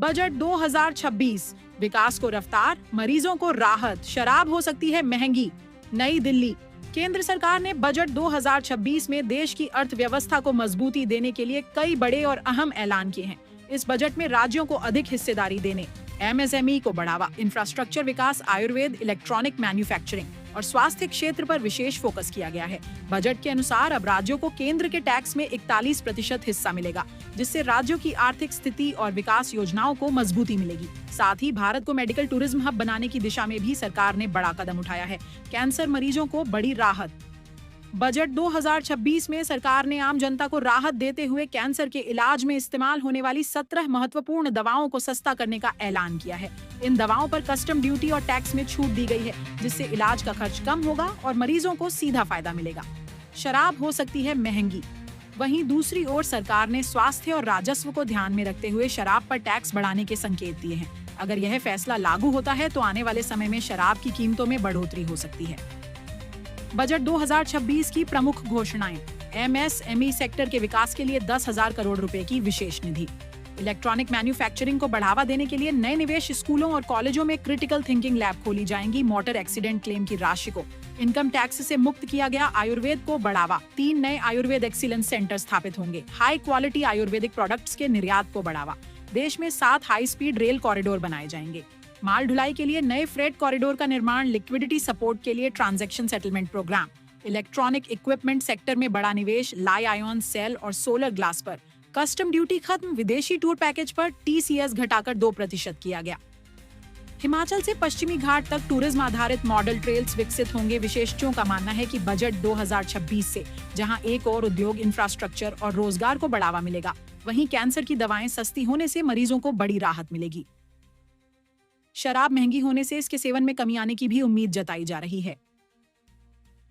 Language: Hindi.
बजट 2026, विकास को रफ्तार, मरीजों को राहत, शराब हो सकती है महंगी। नई दिल्ली। केंद्र सरकार ने बजट 2026 में देश की अर्थव्यवस्था को मजबूती देने के लिए कई बड़े और अहम ऐलान किए हैं। इस बजट में राज्यों को अधिक हिस्सेदारी देने, एमएसएमई को बढ़ावा, इंफ्रास्ट्रक्चर विकास, आयुर्वेद, इलेक्ट्रॉनिक मैन्युफैक्चरिंग और स्वास्थ्य क्षेत्र पर विशेष फोकस किया गया है। बजट के अनुसार अब राज्यों को केंद्र के टैक्स में 41% हिस्सा मिलेगा, जिससे राज्यों की आर्थिक स्थिति और विकास योजनाओं को मजबूती मिलेगी। साथ ही भारत को मेडिकल टूरिज्म हब बनाने की दिशा में भी सरकार ने बड़ा कदम उठाया है। कैंसर मरीजों को बड़ी राहत। बजट 2026 में सरकार ने आम जनता को राहत देते हुए कैंसर के इलाज में इस्तेमाल होने वाली 17 महत्वपूर्ण दवाओं को सस्ता करने का ऐलान किया है। इन दवाओं पर कस्टम ड्यूटी और टैक्स में छूट दी गई है, जिससे इलाज का खर्च कम होगा और मरीजों को सीधा फायदा मिलेगा। शराब हो सकती है महंगी। वहीं दूसरी ओर सरकार ने स्वास्थ्य और राजस्व को ध्यान में रखते हुए शराब पर टैक्स बढ़ाने के संकेत दिए हैं। अगर यह फैसला लागू होता है तो आने वाले समय में शराब की कीमतों में बढ़ोतरी हो सकती है। बजट 2026 की प्रमुख घोषणाएं। एमएसएमई सेक्टर के विकास के लिए 10,000 करोड़ रुपए की विशेष निधि। इलेक्ट्रॉनिक मैन्युफैक्चरिंग को बढ़ावा देने के लिए नए निवेश, स्कूलों और कॉलेजों में क्रिटिकल थिंकिंग लैब खोली जाएंगी। मोटर एक्सीडेंट क्लेम की राशि को इनकम टैक्स से मुक्त किया गया। आयुर्वेद को बढ़ावा, 3 नए आयुर्वेद एक्सीलेंस सेंटर स्थापित होंगे। हाई क्वालिटी आयुर्वेदिक प्रोडक्ट्स के निर्यात को बढ़ावा। देश में 7 हाई स्पीड रेल कॉरिडोर बनाए जाएंगे। माल ढुलाई के लिए नए फ्रेट कॉरिडोर का निर्माण। लिक्विडिटी सपोर्ट के लिए transaction settlement program. Electronic equipment sector में बड़ा निवेश। लाइ आयन सेल और सोलर ग्लास पर कस्टम ड्यूटी खत्म। विदेशी टूर पैकेज पर टीसीएस घटाकर 2% किया गया। हिमाचल से पश्चिमी घाट तक टूरिज्म आधारित मॉडल ट्रेल्स विकसित होंगे। विशेषज्ञों का मानना है कि बजट 2026 से जहां एक और उद्योग, इंफ्रास्ट्रक्चर और रोजगार को बढ़ावा मिलेगा, वहीं कैंसर की दवाएं सस्ती होने से मरीजों को बड़ी राहत मिलेगी। शराब महंगी होने से इसके सेवन में कमी आने की भी उम्मीद जताई जा रही है।